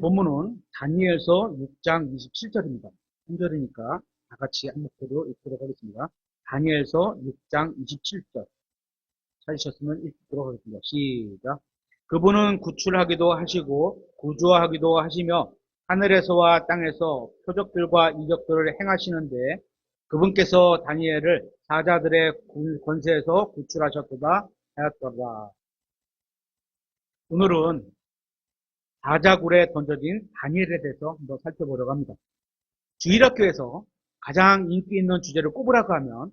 본문은 다니엘서 6장 27절입니다. 3절이니까 다 같이 한 목소리로 읽도록 하겠습니다. 다니엘서 6장 27절. 찾으셨으면 읽도록 하겠습니다. 시작. 그분은 구출하기도 하시고 구조하기도 하시며 하늘에서와 땅에서 표적들과 이적들을 행하시는데 그분께서 다니엘을 사자들의 권세에서 구출하셨도다 하였더라. 오늘은 사자굴에 던져진 다니엘에 대해서 한번 살펴보려고 합니다. 주일학교에서 가장 인기 있는 주제를 꼽으라고 하면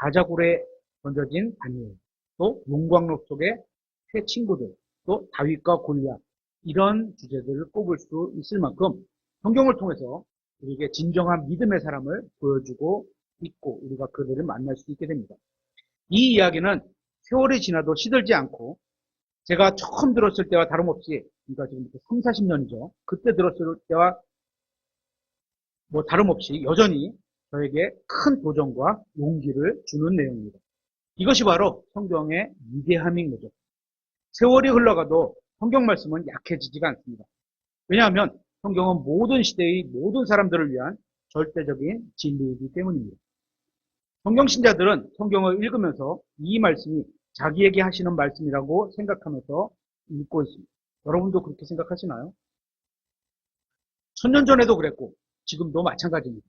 사자굴에 던져진 다니엘, 또 용광로 속의 새 친구들, 또 다윗과 골리앗 이런 주제들을 꼽을 수 있을 만큼 성경을 통해서 우리에게 진정한 믿음의 사람을 보여주고 있고 우리가 그들을 만날 수 있게 됩니다. 이 이야기는 세월이 지나도 시들지 않고 제가 처음 들었을 때와 다름없이, 그러니까 지금부터 3, 40년이죠. 그때 들었을 때와 다름없이 여전히 저에게 큰 도전과 용기를 주는 내용입니다. 이것이 바로 성경의 위대함인 거죠. 세월이 흘러가도 성경 말씀은 약해지지가 않습니다. 왜냐하면 성경은 모든 시대의 모든 사람들을 위한 절대적인 진리이기 때문입니다. 성경 신자들은 성경을 읽으면서 이 말씀이 자기에게 하시는 말씀이라고 생각하면서 읽고 있습니다. 여러분도 그렇게 생각하시나요? 1000년 전에도 그랬고 지금도 마찬가지입니다.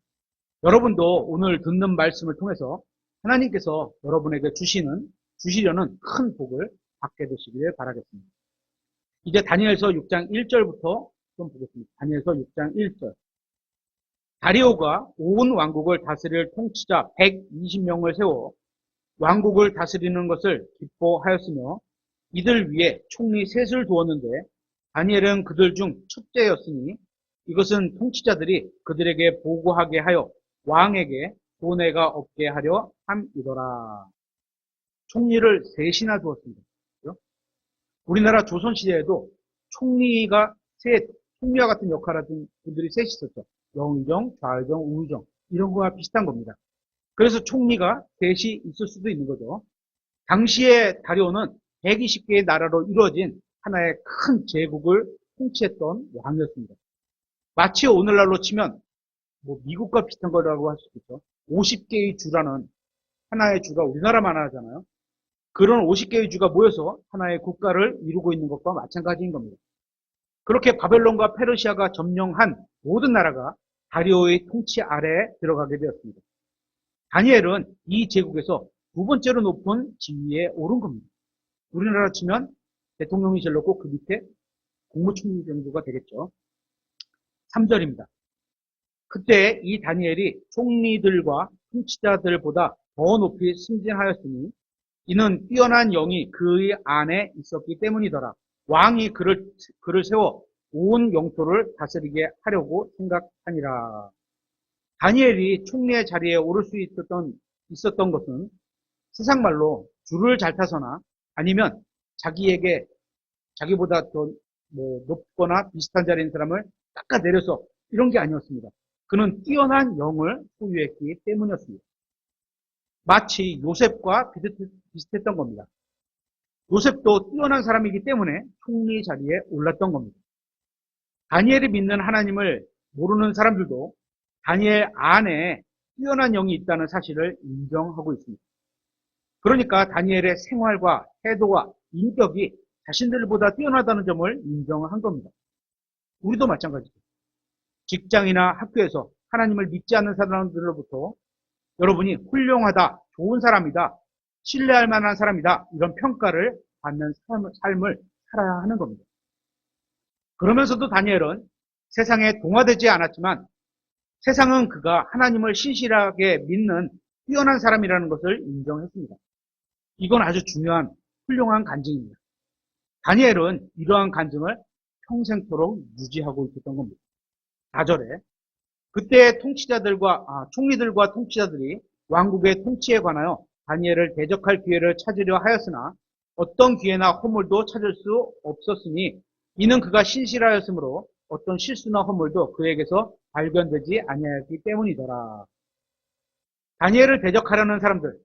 여러분도 오늘 듣는 말씀을 통해서 하나님께서 여러분에게 주시려는 큰 복을 받게 되시길 바라겠습니다. 이제 다니엘서 6장 1절부터 좀 보겠습니다. 다니엘서 6장 1절. 다리오가 온 왕국을 다스릴 통치자 120명을 세워 왕국을 다스리는 것을 기뻐하였으며 이들 위에 총리 셋을 두었는데 다니엘은 그들 중 첫째였으니 이것은 통치자들이 그들에게 보고하게 하여 왕에게 손해가 없게 하려 함이더라. 총리를 셋이나 두었습니다. 그렇죠? 우리나라 조선시대에도 총리와 같은 역할을 하던 분들이 셋이 있었죠. 영의정, 좌의정, 우의정 이런 거와 비슷한 겁니다. 그래서 총리가 셋이 있을 수도 있는 거죠. 당시에 다리오는 120개의 나라로 이루어진 하나의 큰 제국을 통치했던 왕이었습니다. 마치 오늘날로 치면 미국과 비슷한 거라고 할 수도 있죠. 50개의 주라는 하나의 주가 우리나라만 하잖아요. 그런 50개의 주가 모여서 하나의 국가를 이루고 있는 것과 마찬가지인 겁니다. 그렇게 바벨론과 페르시아가 점령한 모든 나라가 다리오의 통치 아래에 들어가게 되었습니다. 다니엘은 이 제국에서 두 번째로 높은 지위에 오른 겁니다. 우리나라 치면 대통령이 제일 높고 그 밑에 국무총리 정도가 되겠죠. 3절입니다. 그때 이 다니엘이 총리들과 통치자들보다 더 높이 승진하였으니 이는 뛰어난 영이 그의 안에 있었기 때문이더라. 왕이 그를 세워 온 영토를 다스리게 하려고 생각하니라. 다니엘이 총리의 자리에 오를 수 있었던 것은 세상 말로 줄을 잘 타서나 아니면 자기보다 더 높거나 비슷한 자리인 사람을 깎아내려서 이런 게 아니었습니다. 그는 뛰어난 영을 소유했기 때문이었습니다. 마치 요셉과 비슷했던 겁니다. 요셉도 뛰어난 사람이기 때문에 총리 자리에 올랐던 겁니다. 다니엘이 믿는 하나님을 모르는 사람들도 다니엘 안에 뛰어난 영이 있다는 사실을 인정하고 있습니다. 그러니까 다니엘의 생활과 태도와 인격이 자신들보다 뛰어나다는 점을 인정한 겁니다. 우리도 마찬가지죠. 직장이나 학교에서 하나님을 믿지 않는 사람들로부터 여러분이 훌륭하다, 좋은 사람이다, 신뢰할 만한 사람이다 이런 평가를 받는 삶을 살아야 하는 겁니다. 그러면서도 다니엘은 세상에 동화되지 않았지만 세상은 그가 하나님을 신실하게 믿는 뛰어난 사람이라는 것을 인정했습니다. 이건 아주 중요한 훌륭한 간증입니다. 다니엘은 이러한 간증을 평생토록 유지하고 있었던 겁니다. 4절에 그때 총리들과 통치자들이 왕국의 통치에 관하여 다니엘을 대적할 기회를 찾으려 하였으나 어떤 기회나 허물도 찾을 수 없었으니 이는 그가 신실하였으므로 어떤 실수나 허물도 그에게서 발견되지 아니하였기 때문이더라. 다니엘을 대적하려는 사람들,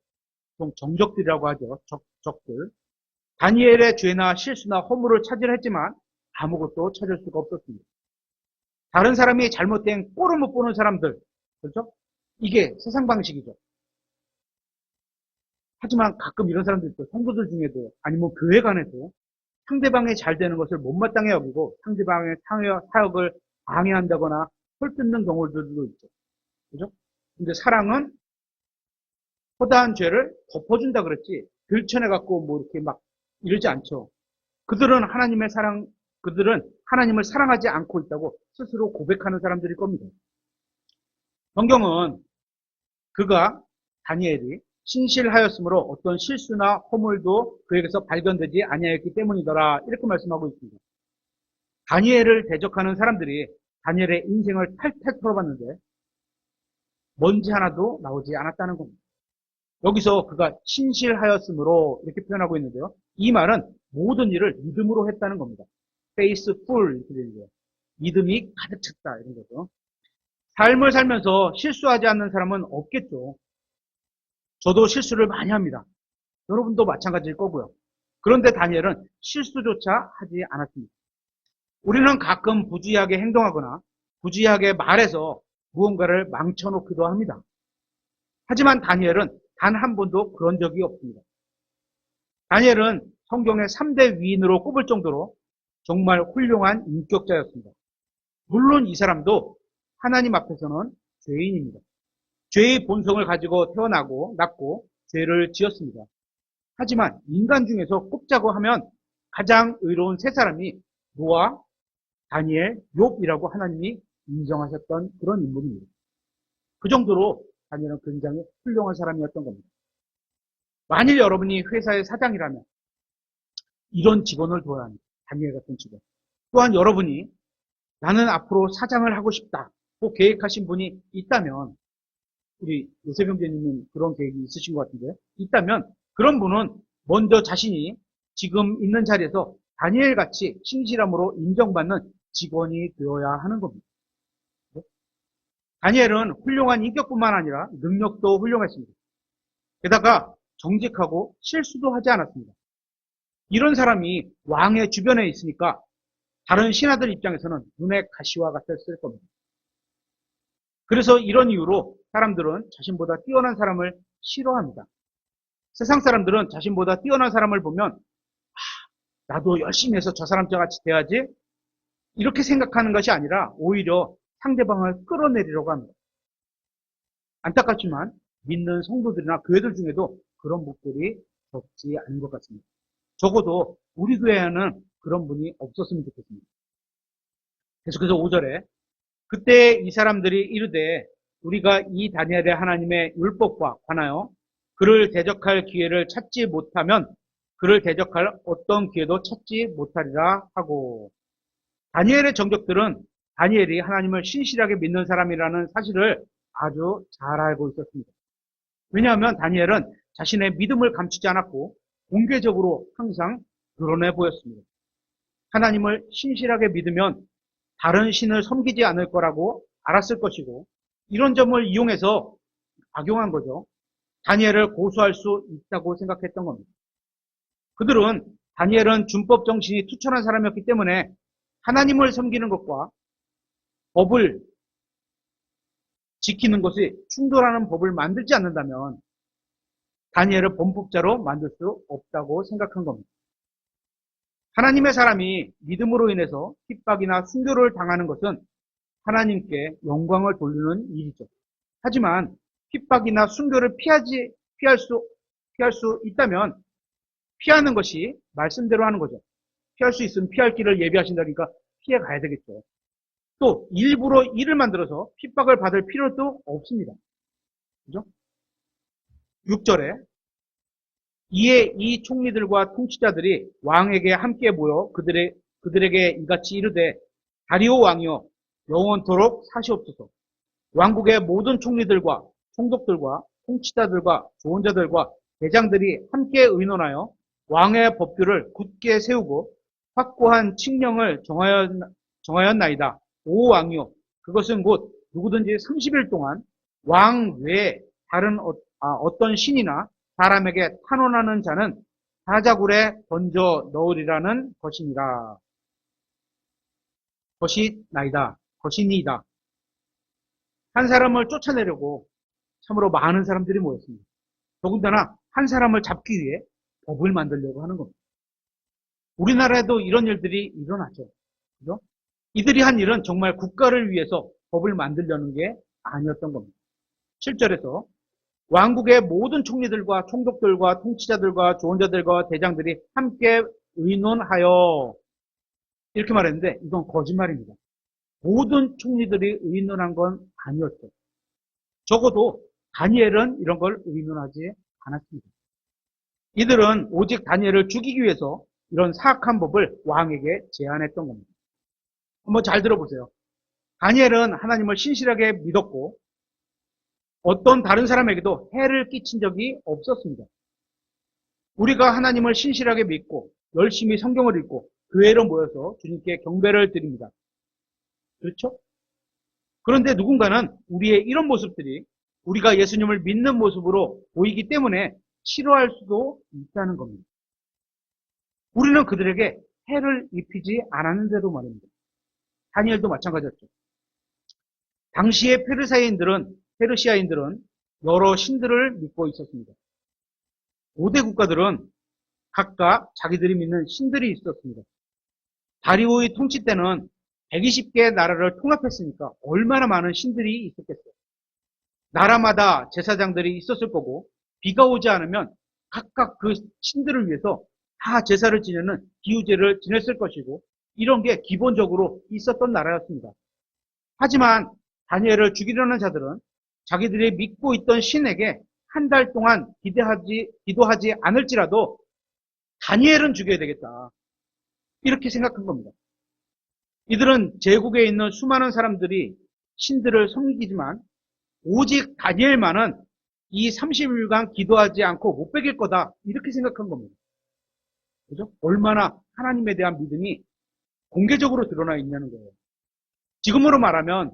정적들이라고 하죠. 적들. 다니엘의 죄나 실수나 허물을 찾으려 했지만 아무것도 찾을 수가 없었습니다. 다른 사람이 잘못된 꼴을 못 보는 사람들. 그렇죠? 이게 세상 방식이죠. 하지만 가끔 이런 사람들 있고 성도들 중에도 아니면 교회 간에도 상대방이 잘 되는 것을 못마땅해 여기고 상대방의 사역을 방해한다거나 헐뜯는 경우들도 있죠. 그죠? 근데 사랑은 허다한 죄를 덮어준다 그랬지 들춰내갖고 뭐 이렇게 막 이러지 않죠. 그들은 그들은 하나님을 사랑하지 않고 있다고 스스로 고백하는 사람들일 겁니다. 성경은 다니엘이 신실하였으므로 어떤 실수나 허물도 그에게서 발견되지 아니하였기 때문이더라 이렇게 말씀하고 있습니다. 다니엘을 대적하는 사람들이 다니엘의 인생을 탈탈 털어봤는데 먼지 하나도 나오지 않았다는 겁니다. 여기서 그가 신실하였으므로 이렇게 표현하고 있는데요. 이 말은 모든 일을 믿음으로 했다는 겁니다. faithful 이렇게 되는데요. 믿음이 가득 찼다 이런 거죠. 삶을 살면서 실수하지 않는 사람은 없겠죠. 저도 실수를 많이 합니다. 여러분도 마찬가지일 거고요. 그런데 다니엘은 실수조차 하지 않았습니다. 우리는 가끔 부주의하게 행동하거나 부주의하게 말해서 무언가를 망쳐놓기도 합니다. 하지만 다니엘은 단 한 번도 그런 적이 없습니다. 다니엘은 성경의 3대 위인으로 꼽을 정도로 정말 훌륭한 인격자였습니다. 물론 이 사람도 하나님 앞에서는 죄인입니다. 죄의 본성을 가지고 났고 죄를 지었습니다. 하지만 인간 중에서 꼽자고 하면 가장 의로운 세 사람이 노아, 다니엘, 욥이라고 하나님이 인정하셨던 그런 인물입니다. 그 정도로 다니엘은 굉장히 훌륭한 사람이었던 겁니다. 만일 여러분이 회사의 사장이라면 이런 직원을 둬야 합니다. 다니엘 같은 직원. 또한 여러분이 나는 앞으로 사장을 하고 싶다고 계획하신 분이 있다면 우리 요셉 형제님은 그런 계획이 있으신 것 같은데 있다면 그런 분은 먼저 자신이 지금 있는 자리에서 다니엘 같이 신실함으로 인정받는 직원이 되어야 하는 겁니다. 다니엘은 훌륭한 인격뿐만 아니라 능력도 훌륭했습니다. 게다가 정직하고 실수도 하지 않았습니다. 이런 사람이 왕의 주변에 있으니까 다른 신하들 입장에서는 눈의 가시와 같았을 겁니다. 그래서 이런 이유로 사람들은 자신보다 뛰어난 사람을 싫어합니다. 세상 사람들은 자신보다 뛰어난 사람을 보면 나도 열심히 해서 저 사람과 같이 돼야지 이렇게 생각하는 것이 아니라 오히려 상대방을 끌어내리려고 합니다. 안타깝지만 믿는 성도들이나 교회들 중에도 그런 분들이 적지 않은 것 같습니다. 적어도 우리 교회에는 그런 분이 없었으면 좋겠습니다. 계속해서 5절에 그때 이 사람들이 이르되 우리가 이 다니엘의 하나님의 율법과 관하여 그를 대적할 기회를 찾지 못하면 그를 대적할 어떤 기회도 찾지 못하리라 하고 다니엘의 정적들은 다니엘이 하나님을 신실하게 믿는 사람이라는 사실을 아주 잘 알고 있었습니다. 왜냐하면 다니엘은 자신의 믿음을 감추지 않았고 공개적으로 항상 드러내 보였습니다. 하나님을 신실하게 믿으면 다른 신을 섬기지 않을 거라고 알았을 것이고 이런 점을 이용해서 악용한 거죠. 다니엘을 고소할 수 있다고 생각했던 겁니다. 그들은 다니엘은 준법 정신이 투철한 사람이었기 때문에 하나님을 섬기는 것과 법을 지키는 것이 충돌하는 법을 만들지 않는다면 다니엘을 범법자로 만들 수 없다고 생각한 겁니다. 하나님의 사람이 믿음으로 인해서 핍박이나 순교를 당하는 것은 하나님께 영광을 돌리는 일이죠. 하지만 핍박이나 순교를 피할 수 있다면 피하는 것이 말씀대로 하는 거죠. 피할 수 있으면 피할 길을 예비하신다니까 피해 가야 되겠죠. 또 일부러 일을 만들어서 핍박을 받을 필요도 없습니다. 그죠? 6절에 이에 이 총리들과 통치자들이 왕에게 함께 모여 그들에게 이같이 이르되 다리오 왕이여 영원토록 사시옵소서. 왕국의 모든 총리들과 총독들과 통치자들과 조언자들과 대장들이 함께 의논하여 왕의 법규를 굳게 세우고 확고한 칙령을 정하였나이다. 오 왕이요 그것은 곧 누구든지 30일 동안 왕 외에 다른 어떤 신이나 사람에게 탄원하는 자는 사자굴에 던져 넣으리라는 것이니라. 것이 나이다. 것이니이다. 한 사람을 쫓아내려고 참으로 많은 사람들이 모였습니다. 더군다나 한 사람을 잡기 위해 법을 만들려고 하는 겁니다. 우리나라에도 이런 일들이 일어나죠. 그죠? 이들이 한 일은 정말 국가를 위해서 법을 만들려는 게 아니었던 겁니다. 7절에서 왕국의 모든 총리들과 총독들과 통치자들과 조언자들과 대장들이 함께 의논하여 이렇게 말했는데 이건 거짓말입니다. 모든 총리들이 의논한 건 아니었죠. 적어도 다니엘은 이런 걸 의논하지 않았습니다. 이들은 오직 다니엘을 죽이기 위해서 이런 사악한 법을 왕에게 제안했던 겁니다. 한번 잘 들어보세요. 다니엘은 하나님을 신실하게 믿었고 어떤 다른 사람에게도 해를 끼친 적이 없었습니다. 우리가 하나님을 신실하게 믿고 열심히 성경을 읽고 교회로 모여서 주님께 경배를 드립니다. 그렇죠? 그런데 누군가는 우리의 이런 모습들이 우리가 예수님을 믿는 모습으로 보이기 때문에 싫어할 수도 있다는 겁니다. 우리는 그들에게 해를 입히지 않았는데도 말입니다. 다니엘도 마찬가지였죠. 당시의 페르시아인들은 여러 신들을 믿고 있었습니다. 5대 국가들은 각각 자기들이 믿는 신들이 있었습니다. 다리오의 통치 때는 120개의 나라를 통합했으니까 얼마나 많은 신들이 있었겠어요. 나라마다 제사장들이 있었을 거고 비가 오지 않으면 각각 그 신들을 위해서 다 제사를 지내는 기우제를 지냈을 것이고 이런 게 기본적으로 있었던 나라였습니다. 하지만 다니엘을 죽이려는 자들은 자기들이 믿고 있던 신에게 한 달 동안 기도하지 않을지라도 다니엘은 죽여야 되겠다. 이렇게 생각한 겁니다. 이들은 제국에 있는 수많은 사람들이 신들을 섬기지만 오직 다니엘만은 이 30일간 기도하지 않고 못 베길 거다. 이렇게 생각한 겁니다. 그죠? 얼마나 하나님에 대한 믿음이 공개적으로 드러나 있냐는 거예요. 지금으로 말하면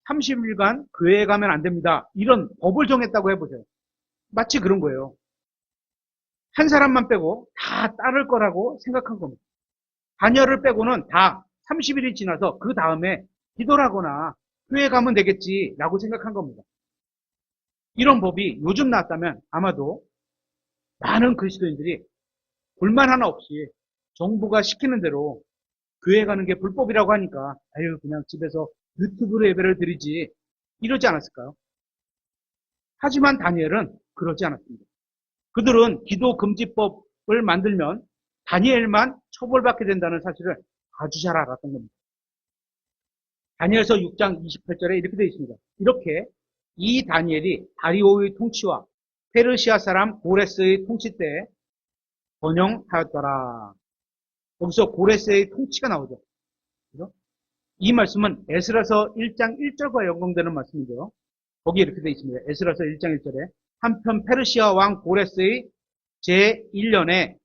30일간 교회에 가면 안 됩니다. 이런 법을 정했다고 해보세요. 마치 그런 거예요. 한 사람만 빼고 다 따를 거라고 생각한 겁니다. 다니엘을 빼고는 다 30일이 지나서 그 다음에 기도를 하거나 교회에 가면 되겠지라고 생각한 겁니다. 이런 법이 요즘 나왔다면 아마도 많은 그리스도인들이 불만 하나 없이 정부가 시키는 대로 교회 가는 게 불법이라고 하니까 아유 그냥 집에서 유튜브로 예배를 드리지 이러지 않았을까요? 하지만 다니엘은 그러지 않았습니다. 그들은 기도 금지법을 만들면 다니엘만 처벌받게 된다는 사실을 아주 잘 알았던 겁니다. 다니엘서 6장 28절에 이렇게 되어 있습니다. 이렇게 이 다니엘이 다리오의 통치와 페르시아 사람 고레스의 통치 때에 번영하였더라. 여기서 고레스의 통치가 나오죠. 그죠? 이 말씀은 에스라서 1장 1절과 연관되는 말씀인데요. 거기에 이렇게 되어 있습니다. 에스라서 1장 1절에 한편 페르시아 왕 고레스의 제1년에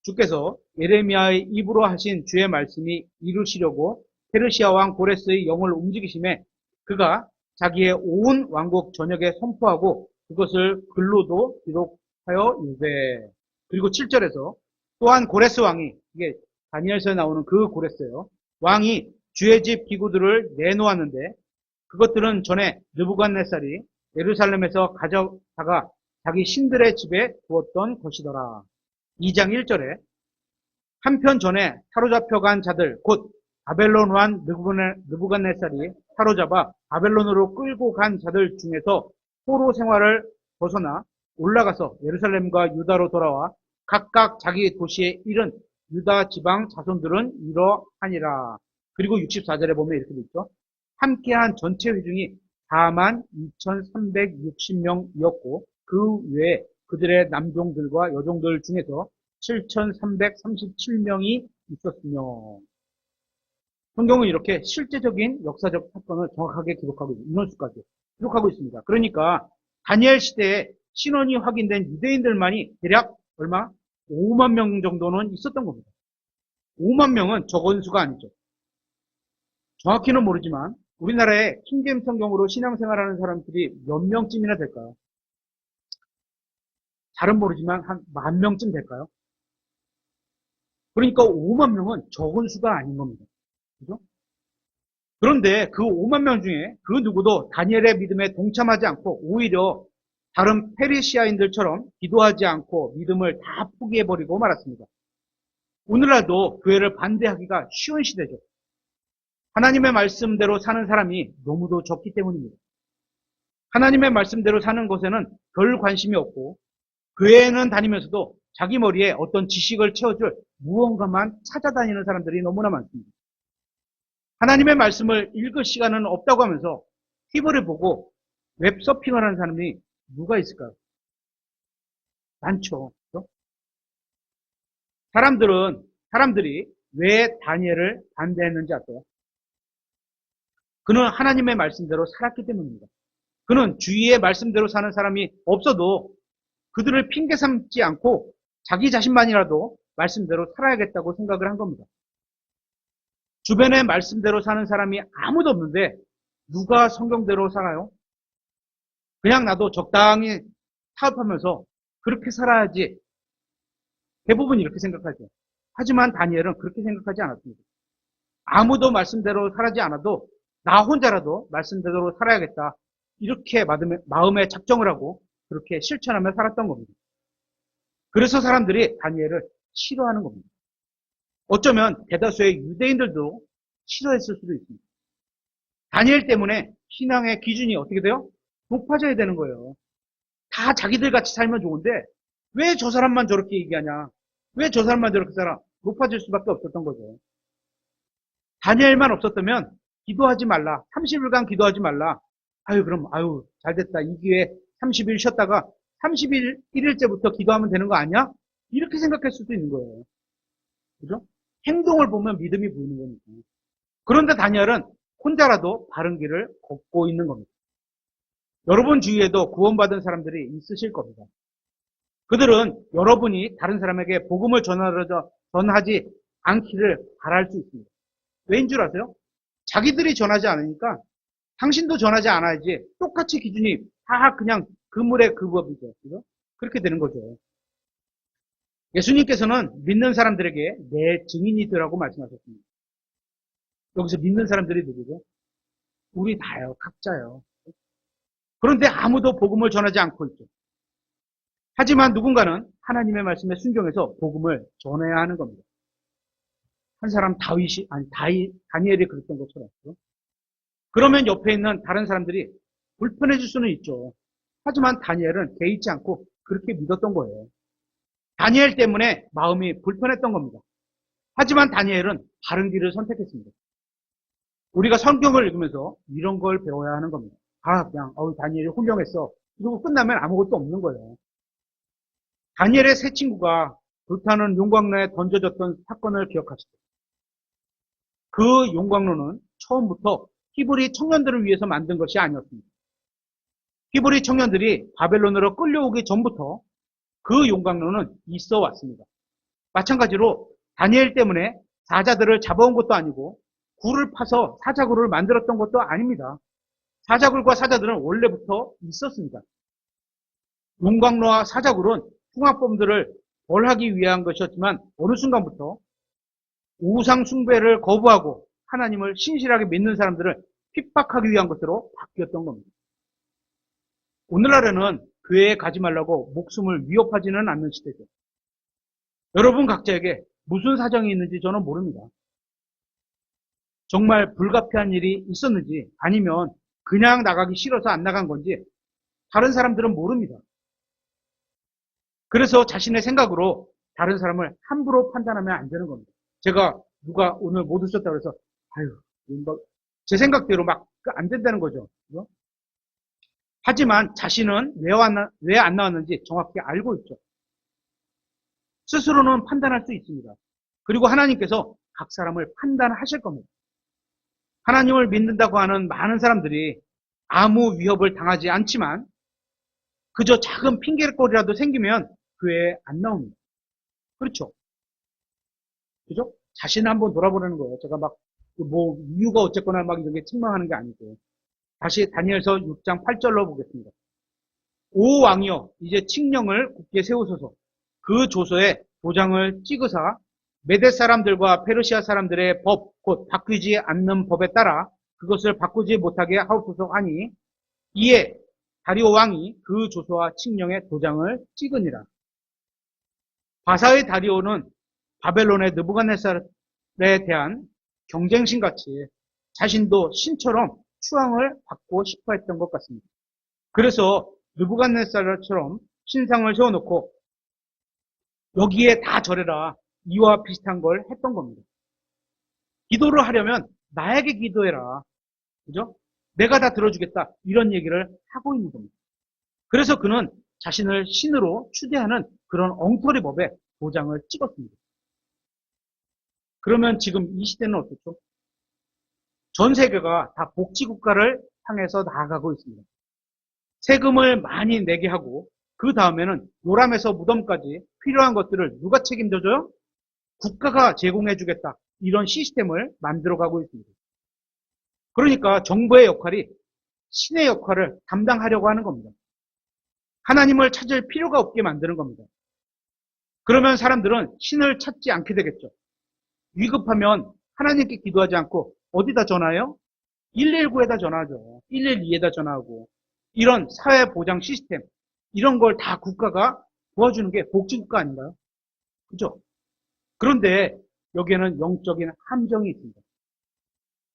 주께서 예레미야의 입으로 하신 주의 말씀이 이루시려고 페르시아 왕 고레스의 영을 움직이심에 그가 자기의 온 왕국 전역에 선포하고 그것을 글로도 기록하여 이르되. 그리고 7절에서 또한 고레스 왕이, 이게 다니엘서에 나오는 그 고레스예요. 왕이 주의 집 기구들을 내놓았는데 그것들은 전에 느부갓네살이 예루살렘에서 가져다가 자기 신들의 집에 두었던 것이더라. 2장 1절에 한편 전에 사로잡혀간 자들 곧 바벨론 왕 느부갓네살이 사로잡아 바벨론으로 끌고 간 자들 중에서 포로 생활을 벗어나 올라가서 예루살렘과 유다로 돌아와 각각 자기 도시에 이른 유다 지방 자손들은 이러하니라. 그리고 64절에 보면 이렇게 되어 있죠. 함께한 전체 회중이 42,360명이었고 그 외에 그들의 남종들과 여종들 중에서 7,337명이 있었으며. 성경은 이렇게 실제적인 역사적 사건을 정확하게 기록하고 있습니다. 인원수까지 기록하고 있습니다. 그러니까 다니엘 시대에 신원이 확인된 유대인들만이 대략 얼마? 5만 명 정도는 있었던 겁니다. 5만 명은 적은 수가 아니죠. 정확히는 모르지만 우리나라에 킹제임 성경으로 신앙생활하는 사람들이 몇 명쯤이나 될까요? 잘은 모르지만 한 10,000명쯤 될까요? 그러니까 5만 명은 적은 수가 아닌 겁니다. 그죠? 그런데 그 5만 명 중에 그 누구도 다니엘의 믿음에 동참하지 않고 오히려 다른 페르시아인들처럼 기도하지 않고 믿음을 다 포기해버리고 말았습니다. 오늘날도 교회를 반대하기가 쉬운 시대죠. 하나님의 말씀대로 사는 사람이 너무도 적기 때문입니다. 하나님의 말씀대로 사는 것에는 별 관심이 없고 교회에는 다니면서도 자기 머리에 어떤 지식을 채워줄 무언가만 찾아다니는 사람들이 너무나 많습니다. 하나님의 말씀을 읽을 시간은 없다고 하면서 TV를 보고 웹서핑을 하는 사람이 누가 있을까요? 많죠. 그렇죠? 사람들이 왜 다니엘을 반대했는지 아세요? 그는 하나님의 말씀대로 살았기 때문입니다. 그는 주위의 말씀대로 사는 사람이 없어도 그들을 핑계 삼지 않고 자기 자신만이라도 말씀대로 살아야겠다고 생각을 한 겁니다. 주변에 말씀대로 사는 사람이 아무도 없는데 누가 성경대로 살아요? 그냥 나도 적당히 타협하면서 그렇게 살아야지. 대부분 이렇게 생각하죠. 하지만 다니엘은 그렇게 생각하지 않았습니다. 아무도 말씀대로 살지 않아도 나 혼자라도 말씀대로 살아야겠다. 이렇게 마음에 작정을 하고 그렇게 실천하며 살았던 겁니다. 그래서 사람들이 다니엘을 싫어하는 겁니다. 어쩌면 대다수의 유대인들도 싫어했을 수도 있습니다. 다니엘 때문에 신앙의 기준이 어떻게 돼요? 높아져야 되는 거예요. 다 자기들 같이 살면 좋은데 왜 저 사람만 저렇게 얘기하냐? 왜 저 사람만 저렇게 살아? 높아질 수밖에 없었던 거죠. 다니엘만 없었다면 기도하지 말라. 30일간 기도하지 말라. 그럼 잘됐다. 이 기회에 30일 쉬었다가 31일째부터 기도하면 되는 거 아니야? 이렇게 생각할 수도 있는 거예요. 그죠? 행동을 보면 믿음이 보이는 거니까. 그런데 다니엘은 혼자라도 바른 길을 걷고 있는 겁니다. 여러분 주위에도 구원받은 사람들이 있으실 겁니다. 그들은 여러분이 다른 사람에게 복음을 전하지 않기를 바랄 수 있습니다. 왜인 줄 아세요? 자기들이 전하지 않으니까 당신도 전하지 않아야지. 똑같이 기준이 다 그냥 그물의 그 법이죠. 그죠? 그렇게 되는 거죠. 예수님께서는 믿는 사람들에게 내 증인이 되라고 말씀하셨습니다. 여기서 믿는 사람들이 누구죠? 우리 다요. 각자요. 그런데 아무도 복음을 전하지 않고 있죠. 하지만 누군가는 하나님의 말씀에 순종해서 복음을 전해야 하는 겁니다. 한 사람 다니엘이 그랬던 것처럼. 그러면 옆에 있는 다른 사람들이 불편해질 수는 있죠. 하지만 다니엘은 개의치 않고 그렇게 믿었던 거예요. 다니엘 때문에 마음이 불편했던 겁니다. 하지만 다니엘은 바른 길을 선택했습니다. 우리가 성경을 읽으면서 이런 걸 배워야 하는 겁니다. 다니엘이 훌륭했어. 이러고 끝나면 아무것도 없는 거예요. 다니엘의 세 친구가 불타는 용광로에 던져졌던 사건을 기억하시죠? 그 용광로는 처음부터 히브리 청년들을 위해서 만든 것이 아니었습니다. 히브리 청년들이 바벨론으로 끌려오기 전부터 그 용광로는 있어 왔습니다. 마찬가지로 다니엘 때문에 사자들을 잡아온 것도 아니고 굴을 파서 사자굴을 만들었던 것도 아닙니다. 사자굴과 사자들은 원래부터 있었습니다. 용광로와 사자굴은 흉악범들을 벌하기 위한 것이었지만 어느 순간부터 우상 숭배를 거부하고 하나님을 신실하게 믿는 사람들을 핍박하기 위한 것으로 바뀌었던 겁니다. 오늘날에는 교회에 가지 말라고 목숨을 위협하지는 않는 시대죠. 여러분 각자에게 무슨 사정이 있는지 저는 모릅니다. 정말 불가피한 일이 있었는지 아니면 그냥 나가기 싫어서 안 나간 건지 다른 사람들은 모릅니다. 그래서 자신의 생각으로 다른 사람을 함부로 판단하면 안 되는 겁니다. 제가 누가 오늘 못 오셨다고 해서 제 생각대로 막 안 된다는 거죠. 그죠? 하지만 자신은 왜 안 나왔는지 정확히 알고 있죠. 스스로는 판단할 수 있습니다. 그리고 하나님께서 각 사람을 판단하실 겁니다. 하나님을 믿는다고 하는 많은 사람들이 아무 위협을 당하지 않지만 그저 작은 핑계거리라도 생기면 교회에 안 나옵니다. 그렇죠? 그죠? 자신을 한번 돌아보라는 거예요. 제가 이유가 어쨌거나 이런 게 책망하는 게 아니고. 다시 다니엘서 6장 8절로 보겠습니다. 오 왕이여, 이제 칙령을 굳게 세우소서. 그 조서에 도장을 찍으사 메대 사람들과 페르시아 사람들의 법, 곧 바뀌지 않는 법에 따라 그것을 바꾸지 못하게 하옵소서 하니 이에 다리오 왕이 그 조서와 칙령의 도장을 찍으니라. 바사의 다리오는 바벨론의 느부갓네살에 대한 경쟁심같이 자신도 신처럼 추앙을 받고 싶어 했던 것 같습니다. 그래서 느부갓네살처럼 신상을 세워놓고 여기에 다 절해라, 이와 비슷한 걸 했던 겁니다. 기도를 하려면 나에게 기도해라, 그죠? 내가 다 들어주겠다, 이런 얘기를 하고 있는 겁니다. 그래서 그는 자신을 신으로 추대하는 그런 엉터리 법에 도장을 찍었습니다. 그러면 지금 이 시대는 어떻죠? 전 세계가 다 복지국가를 향해서 나아가고 있습니다. 세금을 많이 내게 하고 그 다음에는 요람에서 무덤까지 필요한 것들을 누가 책임져줘요? 국가가 제공해주겠다. 이런 시스템을 만들어가고 있습니다. 그러니까 정부의 역할이 신의 역할을 담당하려고 하는 겁니다. 하나님을 찾을 필요가 없게 만드는 겁니다. 그러면 사람들은 신을 찾지 않게 되겠죠. 위급하면 하나님께 기도하지 않고 어디다 전화해요? 119에다 전화하죠. 112에다 전화하고. 이런 사회보장 시스템, 이런 걸 다 국가가 도와주는 게 복지국가 아닌가요? 그죠? 그런데 여기에는 영적인 함정이 있습니다.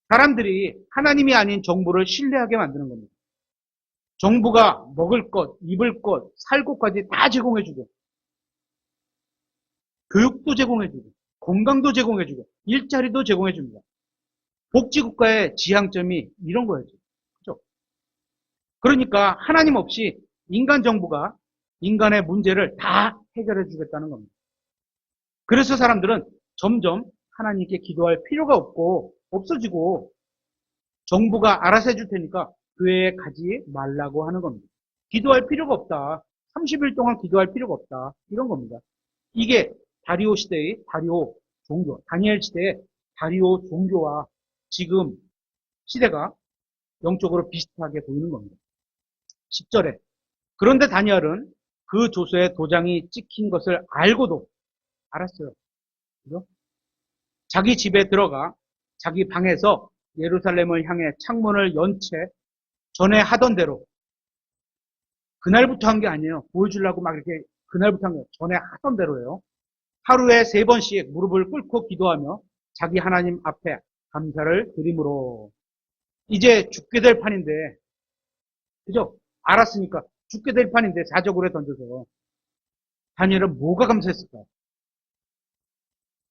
사람들이 하나님이 아닌 정부를 신뢰하게 만드는 겁니다. 정부가 먹을 것, 입을 것, 살 곳까지 다 제공해주고, 교육도 제공해주고, 건강도 제공해주고, 일자리도 제공해줍니다. 복지국가의 지향점이 이런 거였죠. 그죠? 그러니까 하나님 없이 인간 정부가 인간의 문제를 다 해결해 주겠다는 겁니다. 그래서 사람들은 점점 하나님께 기도할 필요가 없어지고 정부가 알아서 해줄 테니까 교회에 가지 말라고 하는 겁니다. 기도할 필요가 없다. 30일 동안 기도할 필요가 없다. 이런 겁니다. 이게 다리오 시대의 다리오 종교, 다니엘 시대의 다리오 종교와 지금 시대가 영적으로 비슷하게 보이는 겁니다. 10절에 그런데 다니엘은 그 조서에 도장이 찍힌 것을 알고도 알았어요. 그죠? 자기 집에 들어가 자기 방에서 예루살렘을 향해 창문을 연 채 전에 하던 대로 그날부터 한 게 아니에요. 보여주려고 막 이렇게 그날부터 한 게 전에 하던 대로예요. 하루에 3번씩 무릎을 꿇고 기도하며 자기 하나님 앞에 감사를 드림으로 이제 죽게 될 판인데 그죠? 알았으니까 죽게 될 판인데 자적으로 던져서 다니엘은 뭐가 감사했을까요?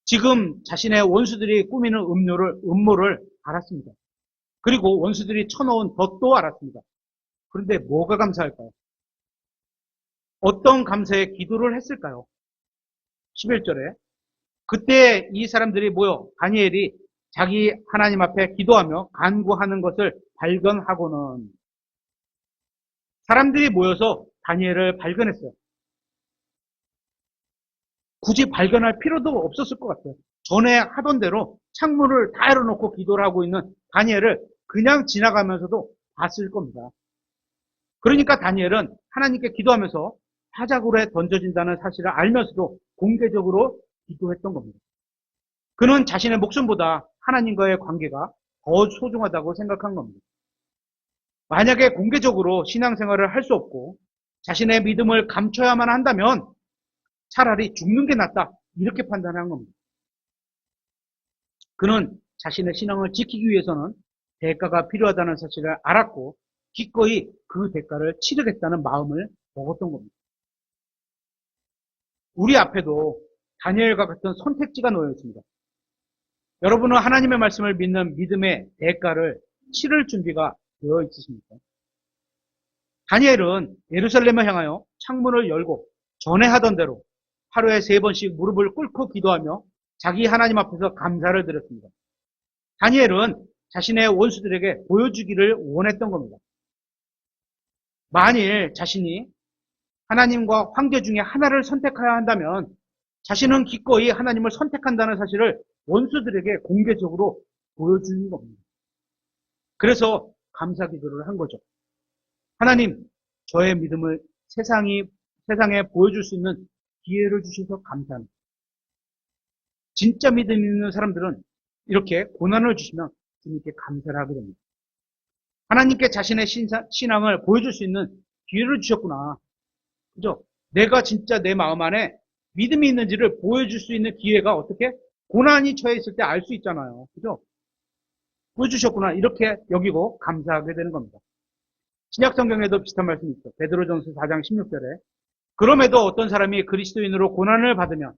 지금 자신의 원수들이 꾸미는 음모를 알았습니다. 그리고 원수들이 쳐놓은 덫도 알았습니다. 그런데 뭐가 감사할까요? 어떤 감사의 기도를 했을까요? 11절에 그때 이 사람들이 모여 다니엘이 자기 하나님 앞에 기도하며 간구하는 것을 발견하고는 사람들이 모여서 다니엘을 발견했어요. 굳이 발견할 필요도 없었을 것 같아요. 전에 하던 대로 창문을 다 열어놓고 기도를 하고 있는 다니엘을 그냥 지나가면서도 봤을 겁니다. 그러니까 다니엘은 하나님께 기도하면서 사자굴에 던져진다는 사실을 알면서도 공개적으로 기도했던 겁니다. 그는 자신의 목숨보다 하나님과의 관계가 더 소중하다고 생각한 겁니다. 만약에 공개적으로 신앙생활을 할 수 없고 자신의 믿음을 감춰야만 한다면 차라리 죽는 게 낫다 이렇게 판단한 겁니다. 그는 자신의 신앙을 지키기 위해서는 대가가 필요하다는 사실을 알았고 기꺼이 그 대가를 치르겠다는 마음을 먹었던 겁니다. 우리 앞에도 다니엘과 같은 선택지가 놓여 있습니다. 여러분은 하나님의 말씀을 믿는 믿음의 대가를 치를 준비가 되어 있으십니까? 다니엘은 예루살렘을 향하여 창문을 열고 전에 하던 대로 하루에 3번씩 무릎을 꿇고 기도하며 자기 하나님 앞에서 감사를 드렸습니다. 다니엘은 자신의 원수들에게 보여주기를 원했던 겁니다. 만일 자신이 하나님과 황제 중에 하나를 선택해야 한다면 자신은 기꺼이 하나님을 선택한다는 사실을 원수들에게 공개적으로 보여주는 겁니다. 그래서 감사 기도를 한 거죠. 하나님, 저의 믿음을 세상에 보여줄 수 있는 기회를 주셔서 감사합니다. 진짜 믿음 있는 사람들은 이렇게 고난을 주시면 주님께 감사를 하게 됩니다. 하나님께 자신의 신앙을 보여줄 수 있는 기회를 주셨구나. 그죠? 내가 진짜 내 마음 안에 믿음이 있는지를 보여줄 수 있는 기회가 어떻게? 고난이 처해 있을 때 알 수 있잖아요. 그죠? 보여주셨구나. 이렇게 여기고 감사하게 되는 겁니다. 신약 성경에도 비슷한 말씀이 있죠. 베드로전서 4장 16절에 그럼에도 어떤 사람이 그리스도인으로 고난을 받으면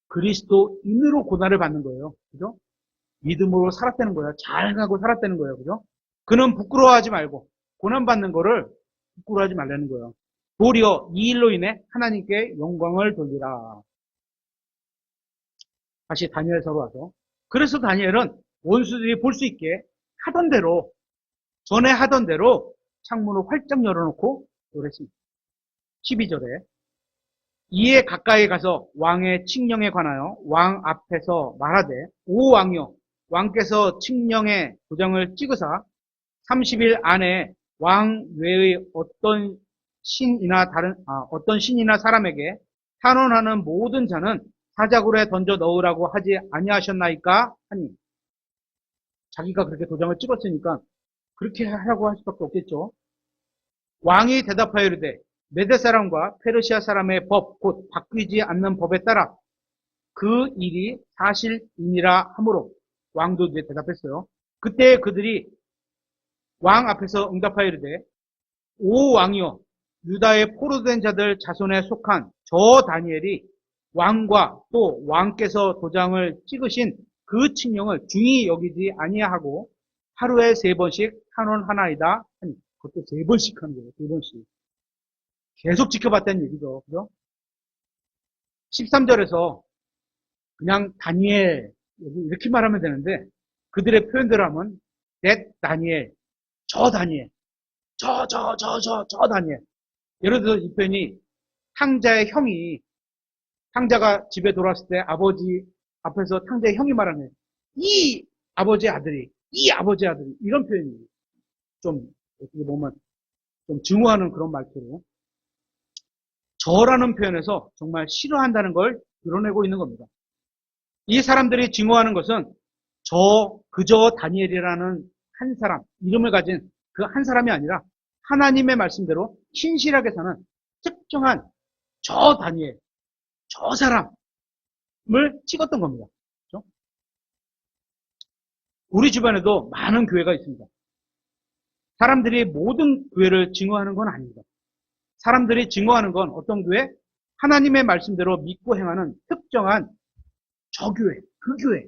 그리스도인으로 고난을 받는 거예요. 그죠? 믿음으로 살았다는 거예요. 잘 가고 살았다는 거예요. 그죠? 그는 부끄러워하지 말고 고난받는 거를 부끄러워하지 말라는 거예요. 도리어 이 일로 인해 하나님께 영광을 돌리라. 다시 다니엘서로 와서 그래서 다니엘은 원수들이 볼 수 있게 하던 대로 전에 하던 대로 창문을 활짝 열어놓고 그랬습니다. 12절에 이에 가까이 가서 왕의 칙령에 관하여 왕 앞에서 말하되 오 왕이여 왕께서 칙령의 도장을 찍으사 30일 안에 왕 외의 어떤 신이나 사람에게 탄원하는 모든 자는 사자굴에 던져 넣으라고 하지 아니하셨나이까 하니 자기가 그렇게 도장을 찍었으니까 그렇게 하라고 할 수밖에 없겠죠. 왕이 대답하여 이르되 메대 사람과 페르시아 사람의 법 곧 바뀌지 않는 법에 따라 그 일이 사실이니라 하므로 왕도 이제 대답했어요. 그때 그들이 왕 앞에서 응답하여 이르되 오 왕이여 유다의 포로된 자들 자손에 속한 저 다니엘이 왕과 또 왕께서 도장을 찍으신 그 칙령을 중히 여기지 아니하고 하루에 3번씩 탄원하나이다 하니 그것도 3번씩 하는 거예요. 3번씩 계속 지켜봤다는 얘기죠. 그죠? 13절에서 그냥 다니엘 이렇게 말하면 되는데 그들의 표현대로 하면 that 다니엘, 저 다니엘, 저 다니엘. 예를 들어서 이 표현이 탕자의 형이 탕자가 집에 돌아왔을 때 아버지 앞에서 탕자의 형이 말하는 이 아버지의 아들이 이런 표현이에요. 좀 어떻게 보면 좀 증오하는 그런 말투로 저라는 표현에서 정말 싫어한다는 걸 드러내고 있는 겁니다. 이 사람들이 증오하는 것은 그저 다니엘이라는 한 사람, 이름을 가진 그 한 사람이 아니라 하나님의 말씀대로 신실하게 사는 특정한 저 다니엘, 저 사람을 찍었던 겁니다. 그렇죠? 우리 주변에도 많은 교회가 있습니다. 사람들이 모든 교회를 증오하는 건 아닙니다. 사람들이 증오하는 건 어떤 교회? 하나님의 말씀대로 믿고 행하는 특정한 저 교회, 그 교회,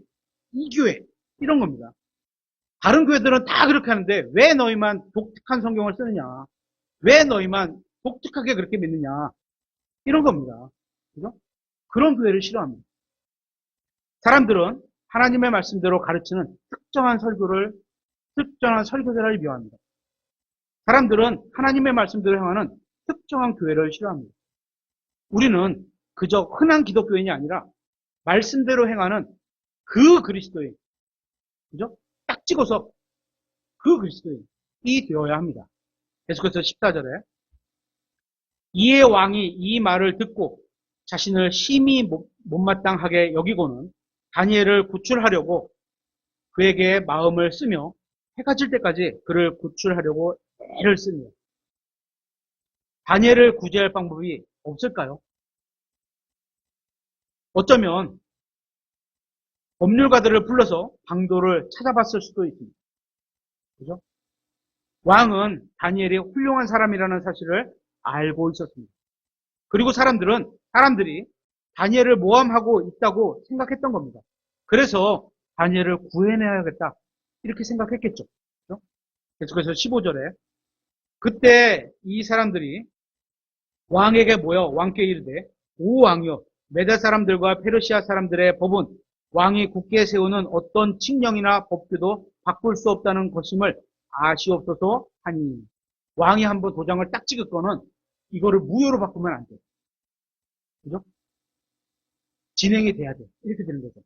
이 교회 이런 겁니다. 다른 교회들은 다 그렇게 하는데 왜 너희만 독특한 성경을 쓰느냐? 왜 너희만 독특하게 그렇게 믿느냐? 이런 겁니다. 그죠? 그런 교회를 싫어합니다. 사람들은 하나님의 말씀대로 가르치는 특정한 설교자를 미워합니다. 사람들은 하나님의 말씀대로 행하는 특정한 교회를 싫어합니다. 우리는 그저 흔한 기독교인이 아니라 말씀대로 행하는 그 그리스도인, 그죠? 딱 찍어서 그 그리스도인이 되어야 합니다. 계속해서 14절에 이에 왕이 이 말을 듣고 자신을 심히 못마땅하게 여기고는 다니엘을 구출하려고 그에게 마음을 쓰며 해가 질 때까지 그를 구출하려고 애를 씁니다. 다니엘을 구제할 방법이 없을까요? 어쩌면 법률가들을 불러서 방도를 찾아봤을 수도 있습니다. 그죠? 왕은 다니엘이 훌륭한 사람이라는 사실을 알고 있었습니다. 그리고 사람들이 다니엘을 모함하고 있다고 생각했던 겁니다. 그래서 다니엘을 구해내야겠다 이렇게 생각했겠죠. 그죠? 계속해서 15절에 그때 이 사람들이 왕에게 모여 왕께 이르되 오 왕이여 메대 사람들과 페르시아 사람들의 법은 왕이 굳게 세우는 어떤 칙령이나 법규도 바꿀 수 없다는 것임을 아시옵소서 하니 왕이 한번 도장을 딱 찍을 거는 이거를 무효로 바꾸면 안 돼요. 그죠? 진행이 돼야 돼. 이렇게 되는 거죠.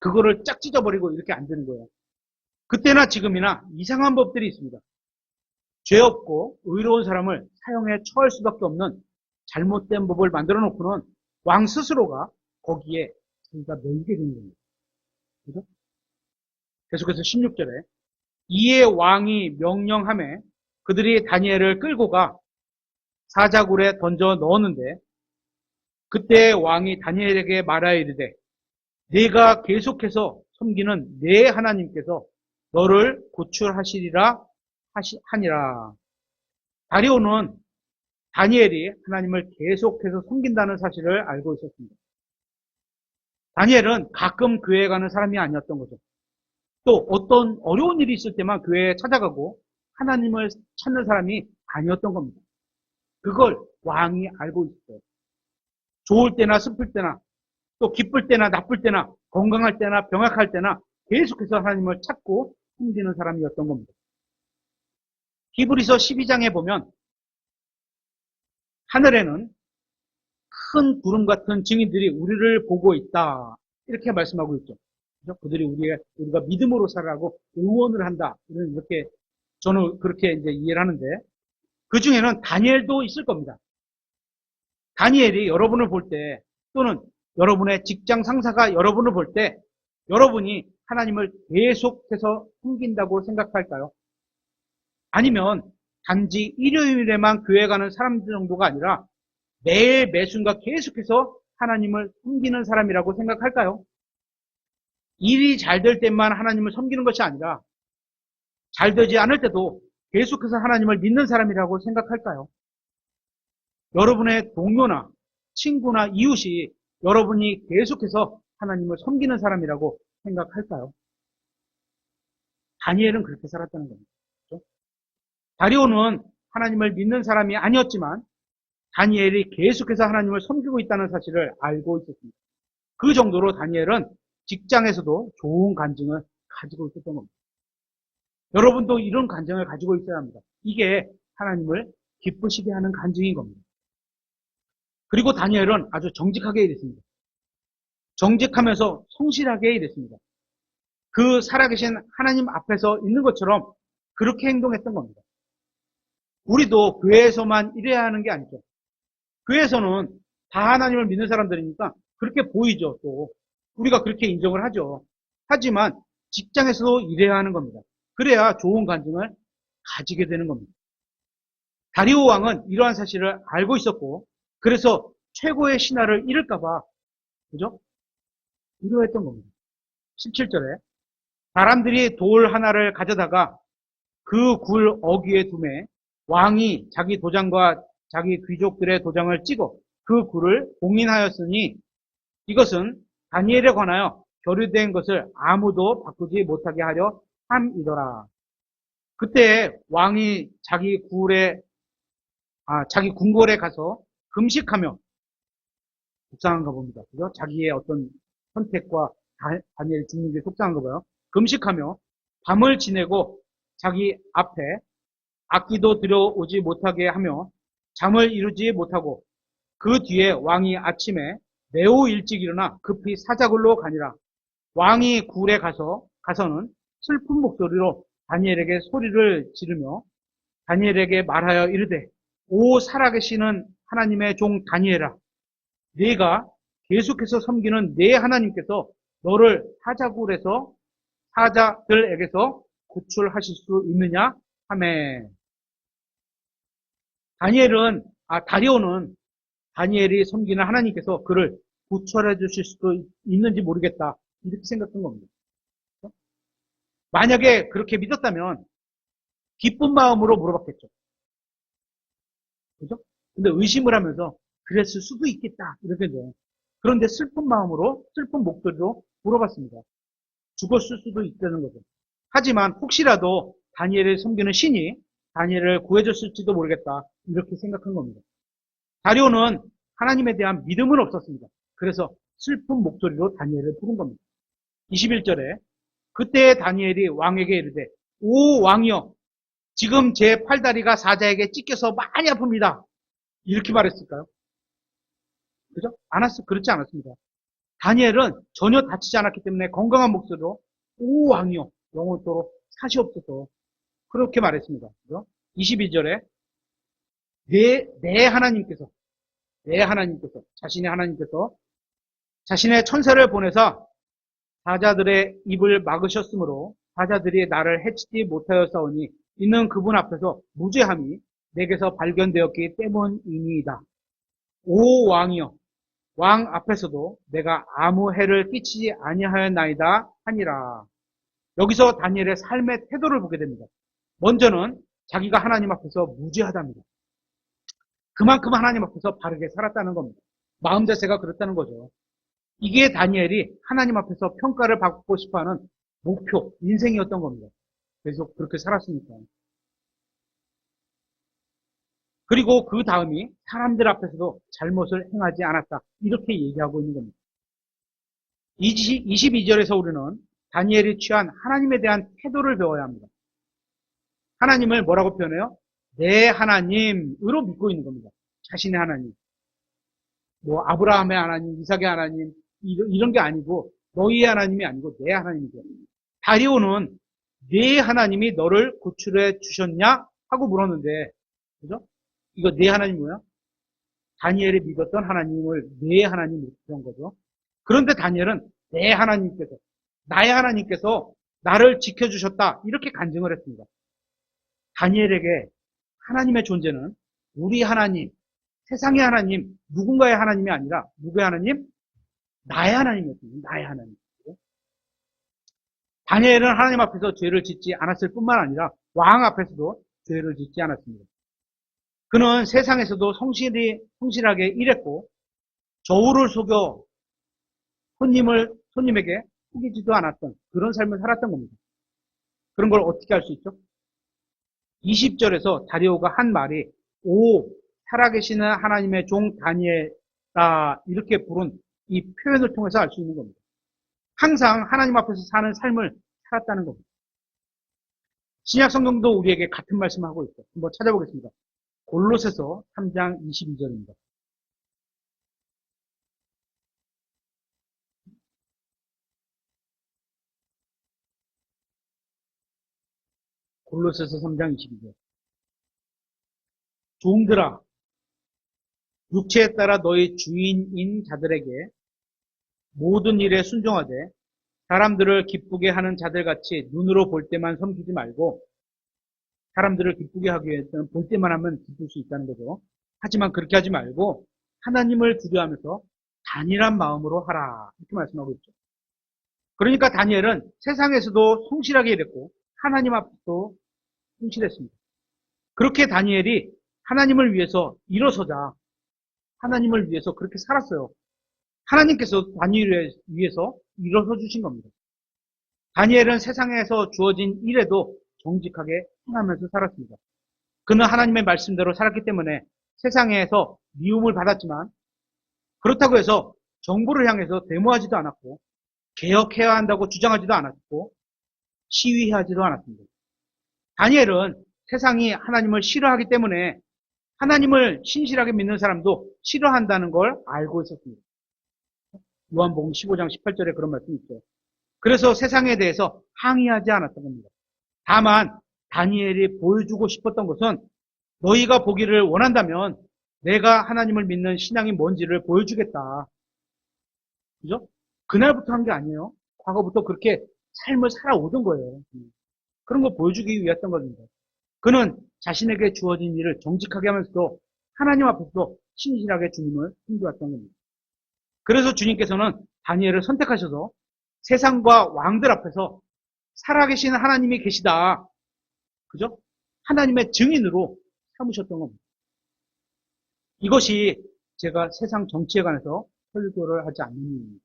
그거를 짝 찢어버리고 이렇게 안 되는 거예요. 그때나 지금이나 이상한 법들이 있습니다. 죄 없고 의로운 사람을 사형에 처할 수밖에 없는 잘못된 법을 만들어 놓고는 왕 스스로가 거기에 자기가 매이게 되는 겁니다. 그죠? 계속해서 16절에 이에 왕이 명령하매 그들이 다니엘을 끌고 가 사자굴에 던져 넣었는데 그때 왕이 다니엘에게 말하여 이르되 네가 계속해서 섬기는 네 하나님께서 너를 구출하시리라 하니라. 다리오는 다니엘이 하나님을 계속해서 섬긴다는 사실을 알고 있었습니다. 다니엘은 가끔 교회에 가는 사람이 아니었던 거죠. 또 어떤 어려운 일이 있을 때만 교회에 찾아가고 하나님을 찾는 사람이 아니었던 겁니다. 그걸 왕이 알고 있었어요. 좋을 때나 슬플 때나 또 기쁠 때나 나쁠 때나 건강할 때나 병약할 때나 계속해서 하나님을 찾고 섬기는 사람이었던 겁니다. 히브리서 12장에 보면 하늘에는 큰 구름 같은 증인들이 우리를 보고 있다. 이렇게 말씀하고 있죠. 그들이 우리가 믿음으로 살아가고 응원을 한다. 이렇게 저는 그렇게 이제 이해를 하는데 그 중에는 다니엘도 있을 겁니다. 다니엘이 여러분을 볼 때 또는 여러분의 직장 상사가 여러분을 볼 때 여러분이 하나님을 계속해서 섬긴다고 생각할까요? 아니면 단지 일요일에만 교회 가는 사람들 정도가 아니라 매일 매순간 계속해서 하나님을 섬기는 사람이라고 생각할까요? 일이 잘 될 때만 하나님을 섬기는 것이 아니라 잘 되지 않을 때도 계속해서 하나님을 믿는 사람이라고 생각할까요? 여러분의 동료나 친구나 이웃이 여러분이 계속해서 하나님을 섬기는 사람이라고 생각할까요? 다니엘은 그렇게 살았다는 겁니다. 그렇죠? 다리오는 하나님을 믿는 사람이 아니었지만 다니엘이 계속해서 하나님을 섬기고 있다는 사실을 알고 있었습니다. 그 정도로 다니엘은 직장에서도 좋은 간증을 가지고 있었던 겁니다. 여러분도 이런 간증을 가지고 있어야 합니다. 이게 하나님을 기쁘시게 하는 간증인 겁니다. 그리고 다니엘은 아주 정직하게 일했습니다. 정직하면서 성실하게 일했습니다. 그 살아계신 하나님 앞에서 있는 것처럼 그렇게 행동했던 겁니다. 우리도 교회에서만 일해야 하는 게 아니죠. 교회에서는 다 하나님을 믿는 사람들이니까 그렇게 보이죠. 또 우리가 그렇게 인정을 하죠. 하지만 직장에서도 일해야 하는 겁니다. 그래야 좋은 간증을 가지게 되는 겁니다. 다리오 왕은 이러한 사실을 알고 있었고 그래서 최고의 신하를 잃을까봐 그죠? 두려워했던 겁니다. 17절에 사람들이 돌 하나를 가져다가 그 굴 어귀에 두매 왕이 자기 도장과 자기 귀족들의 도장을 찍어 그 굴을 봉인하였으니 이것은 다니엘에 관하여 결의된 것을 아무도 바꾸지 못하게 하려 함이더라. 그때 왕이 자기 궁궐에 가서 금식하며 속상한가 봅니다. 그죠? 자기의 어떤 선택과 다니엘이 죽는 게 속상한가 봐요. 금식하며 밤을 지내고 자기 앞에 악기도 들여오지 못하게 하며 잠을 이루지 못하고 그 뒤에 왕이 아침에 매우 일찍 일어나 급히 사자굴로 가니라. 왕이 굴에 가서는 슬픈 목소리로 다니엘에게 소리를 지르며 다니엘에게 말하여 이르되 오 살아계시는 하나님의 종 다니엘아 네가 계속해서 섬기는 네 하나님께서 너를 사자들에게서 구출하실 수 있느냐 하매 다리오는 다니엘이 섬기는 하나님께서 그를 구출해 주실 수도 있는지 모르겠다 이렇게 생각한 겁니다. 만약에 그렇게 믿었다면 기쁜 마음으로 물어봤겠죠. 그죠? 근데 의심을 하면서 그랬을 수도 있겠다 이렇게 죠. 그런데 슬픈 목소리로 물어봤습니다. 죽었을 수도 있다는 거죠. 하지만 혹시라도 다니엘을 섬기는 신이 다니엘을 구해줬을지도 모르겠다 이렇게 생각한 겁니다. 다리오는 하나님에 대한 믿음은 없었습니다. 그래서 슬픈 목소리로 다니엘을 부른 겁니다. 21절에 그때 다니엘이 왕에게 이르되 오 왕이여 지금 제 팔다리가 사자에게 찢겨서 많이 아픕니다. 이렇게 말했을까요? 그죠? 그렇지 않았습니다. 다니엘은 전혀 다치지 않았기 때문에 건강한 목소리로 오 왕이여 영원토록 사시옵소서 그렇게 말했습니다. 그죠? 22절에 내 하나님께서 자신의 천사를 보내서 사자들의 입을 막으셨으므로 사자들이 나를 해치지 못하였사오니 이는 그분 앞에서 무죄함이 내게서 발견되었기 때문이니이다. 오 왕이여, 왕 앞에서도 내가 아무 해를 끼치지 아니하였나이다 하니라. 여기서 다니엘의 삶의 태도를 보게 됩니다. 먼저는 자기가 하나님 앞에서 무죄하답니다. 그만큼 하나님 앞에서 바르게 살았다는 겁니다. 마음 자세가 그렇다는 거죠. 이게 다니엘이 하나님 앞에서 평가를 받고 싶어하는 목표, 인생이었던 겁니다. 그래서 그렇게 살았으니까. 그리고 그 다음이 사람들 앞에서도 잘못을 행하지 않았다. 이렇게 얘기하고 있는 겁니다. 22절에서 우리는 다니엘이 취한 하나님에 대한 태도를 배워야 합니다. 하나님을 뭐라고 표현해요? 내 하나님으로 믿고 있는 겁니다. 자신의 하나님. 뭐 아브라함의 하나님, 이삭의 하나님 이런 게 아니고 너희의 하나님이 아니고 내 하나님이죠. 다리오는 네 하나님이 너를 구출해 주셨냐? 하고 물었는데 그죠? 이거 네 하나님 뭐야? 다니엘이 믿었던 하나님을 네 하나님으로 그런 거죠. 그런데 다니엘은 내 하나님께서 나의 하나님께서 나를 지켜주셨다 이렇게 간증을 했습니다. 다니엘에게 하나님의 존재는 우리 하나님, 세상의 하나님, 누군가의 하나님이 아니라 누구의 하나님? 나의 하나님이었습니다. 나의 하나님. 다니엘은 하나님 앞에서 죄를 짓지 않았을 뿐만 아니라 왕 앞에서도 죄를 짓지 않았습니다. 그는 세상에서도 성실하게 일했고 저울을 속여 손님에게 속이지도 않았던 그런 삶을 살았던 겁니다. 그런 걸 어떻게 할 수 있죠? 20절에서 다리오가 한 말이 오 살아계시는 하나님의 종 다니엘아 이렇게 부른 이 표현을 통해서 알 수 있는 겁니다. 항상 하나님 앞에서 사는 삶을 살았다는 겁니다. 신약 성경도 우리에게 같은 말씀을 하고 있어요. 한번 찾아보겠습니다. 골로새서 3장 22절입니다. 골로새서 3장 22절. 종들아 육체에 따라 너희 주인인 자들에게 모든 일에 순종하되 사람들을 기쁘게 하는 자들같이 눈으로 볼 때만 섬기지 말고 사람들을 기쁘게 하기 위해서는 볼 때만 하면 기쁠 수 있다는 거죠. 하지만 그렇게 하지 말고 하나님을 두려워하면서 단일한 마음으로 하라 이렇게 말씀하고 있죠. 그러니까 다니엘은 세상에서도 성실하게 일했고 하나님 앞에도 성실했습니다. 그렇게 다니엘이 하나님을 위해서 일어서자 하나님을 위해서 그렇게 살았어요. 하나님께서 다니엘을 위해서 일어서 주신 겁니다. 다니엘은 세상에서 주어진 일에도 정직하게 행하면서 살았습니다. 그는 하나님의 말씀대로 살았기 때문에 세상에서 미움을 받았지만 그렇다고 해서 정부를 향해서 데모하지도 않았고 개혁해야 한다고 주장하지도 않았고 시위하지도 않았습니다. 다니엘은 세상이 하나님을 싫어하기 때문에 하나님을 신실하게 믿는 사람도 싫어한다는 걸 알고 있었습니다. 요한복음 15장 18절에 그런 말씀이 있어요. 그래서 세상에 대해서 항의하지 않았던 겁니다. 다만 다니엘이 보여주고 싶었던 것은 너희가 보기를 원한다면 내가 하나님을 믿는 신앙이 뭔지를 보여주겠다. 그죠? 그날부터 한 게 아니에요. 과거부터 그렇게 삶을 살아오던 거예요. 그런 거 보여주기 위했던 겁니다. 그는 자신에게 주어진 일을 정직하게 하면서도 하나님 앞에서 신실하게 주님을 섬겨왔던 겁니다. 그래서 주님께서는 다니엘을 선택하셔서 세상과 왕들 앞에서 살아계신 하나님이 계시다. 그죠? 하나님의 증인으로 삼으셨던 겁니다. 이것이 제가 세상 정치에 관해서 설교를 하지 않는 이유입니다.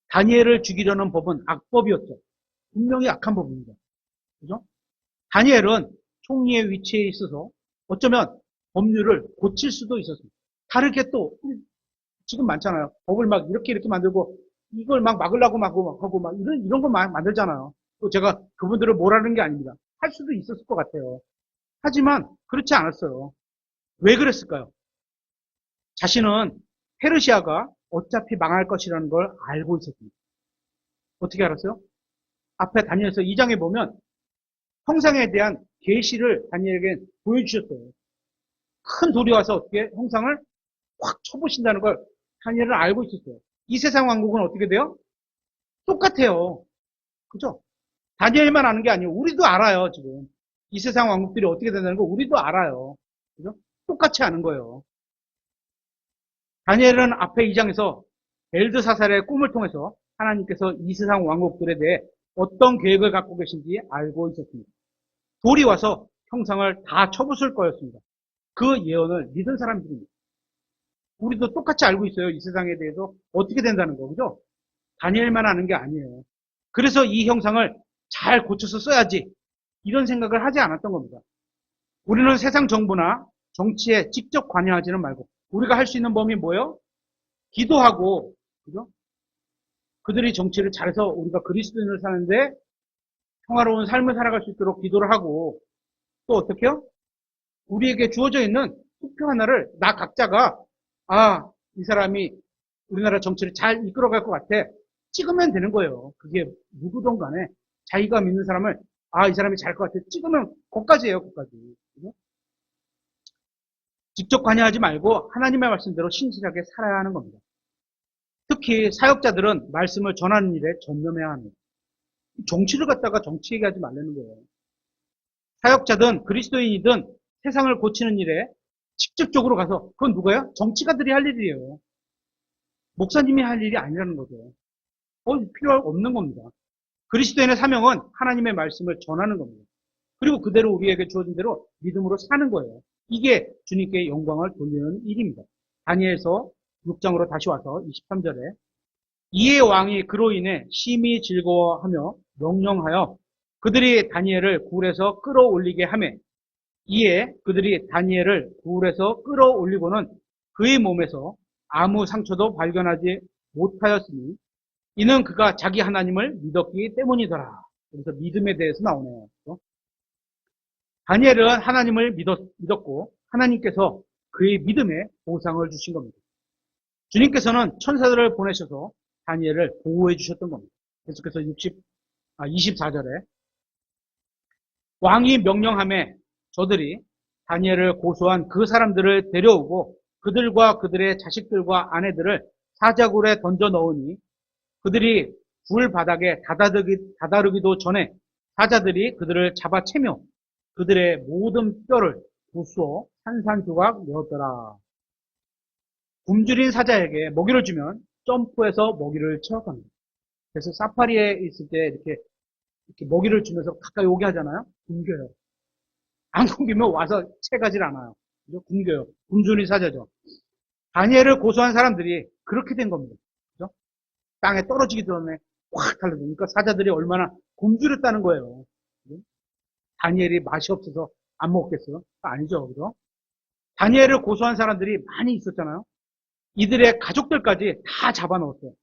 다니엘을 죽이려는 법은 악법이었죠. 분명히 악한 법입니다. 그죠? 다니엘은 총리의 위치에 있어서 어쩌면 법률을 고칠 수도 있었습니다. 다르게 또 지금 많잖아요. 법을 막 이렇게 만들고 이걸 막 막으려고 막 하고 막 이런 거 만들잖아요. 또 제가 그분들을 뭐라는 게 아닙니다. 할 수도 있었을 것 같아요. 하지만 그렇지 않았어요. 왜 그랬을까요? 자신은 페르시아가 어차피 망할 것이라는 걸 알고 있었습니다. 어떻게 알았어요? 앞에 다니엘서 2장에 보면 형상에 대한 계시를 다니엘에게 보여주셨어요. 큰 돌이 와서 어떻게 형상을 확 쳐보신다는 걸 다니엘은 알고 있었어요. 이 세상 왕국은 어떻게 돼요? 똑같아요. 그죠? 다니엘만 아는 게 아니에요. 우리도 알아요, 지금. 이 세상 왕국들이 어떻게 된다는 거 우리도 알아요. 그죠? 똑같이 아는 거예요. 다니엘은 앞에 2장에서 벨드사살의 꿈을 통해서 하나님께서 이 세상 왕국들에 대해 어떤 계획을 갖고 계신지 알고 있었습니다. 돌이 와서 형상을 다 쳐부술 거였습니다. 그 예언을 믿은 사람들입니다. 우리도 똑같이 알고 있어요. 이 세상에 대해서 어떻게 된다는 거, 그죠? 다니엘만 아는 게 아니에요. 그래서 이 형상을 잘 고쳐서 써야지. 이런 생각을 하지 않았던 겁니다. 우리는 세상 정부나 정치에 직접 관여하지는 말고 우리가 할 수 있는 범위 뭐예요? 기도하고, 그죠? 그들이 정치를 잘해서 우리가 그리스도인을 사는데 평화로운 삶을 살아갈 수 있도록 기도를 하고 또 어떻게 해요? 우리에게 주어져 있는 투표 하나를 나 각자가 이 사람이 우리나라 정치를 잘 이끌어갈 것 같아. 찍으면 되는 거예요. 그게 누구든 간에 자기가 믿는 사람을 이 사람이 잘 것 같아. 찍으면 거기까지예요. 거기까지. 그죠? 직접 관여하지 말고 하나님의 말씀대로 신실하게 살아야 하는 겁니다. 특히 사역자들은 말씀을 전하는 일에 전념해야 합니다. 정치를 갖다가 정치 얘기하지 말라는 거예요. 사역자든 그리스도인이든 세상을 고치는 일에 직접적으로 가서 그건 누가요? 정치가들이 할 일이에요. 목사님이 할 일이 아니라는 거죠. 필요 없는 겁니다. 그리스도인의 사명은 하나님의 말씀을 전하는 겁니다. 그리고 그대로 우리에게 주어진 대로 믿음으로 사는 거예요. 이게 주님께 영광을 돌리는 일입니다. 다니엘서 6장으로 다시 와서 23절에 이에 왕이 그로 인해 심히 즐거워하며 명령하여 그들이 다니엘을 굴에서 끌어올리게 하매 이에 그들이 다니엘을 굴에서 끌어올리고는 그의 몸에서 아무 상처도 발견하지 못하였으니 이는 그가 자기 하나님을 믿었기 때문이더라. 그래서 믿음에 대해서 나오네요. 그렇죠? 다니엘은 하나님을 믿었고 하나님께서 그의 믿음에 보상을 주신 겁니다. 주님께서는 천사들을 보내셔서 다니엘을 보호해 주셨던 겁니다. 계속해서 24절에 왕이 명령함에 저들이 다니엘을 고소한 그 사람들을 데려오고 그들과 그들의 자식들과 아내들을 사자굴에 던져 넣으니 그들이 굴 바닥에 다다르기도 전에 사자들이 그들을 잡아채며 그들의 모든 뼈를 부수어 산산조각 내었더라. 굶주린 사자에게 먹이를 주면 점프해서 먹이를 채워갑니다. 그래서 사파리에 있을 때 이렇게 먹이를 주면서 가까이 오게 하잖아요. 굶겨요. 안 굶기면 와서 채가질 않아요. 그죠? 굶겨요. 굶주린 사자죠. 다니엘을 고소한 사람들이 그렇게 된 겁니다. 그죠? 땅에 떨어지기 전에 확 달라지니까 사자들이 얼마나 굶주렸다는 거예요. 그죠? 다니엘이 맛이 없어서 안 먹겠어요? 아니죠. 그죠? 다니엘을 고소한 사람들이 많이 있었잖아요. 이들의 가족들까지 다 잡아넣었어요.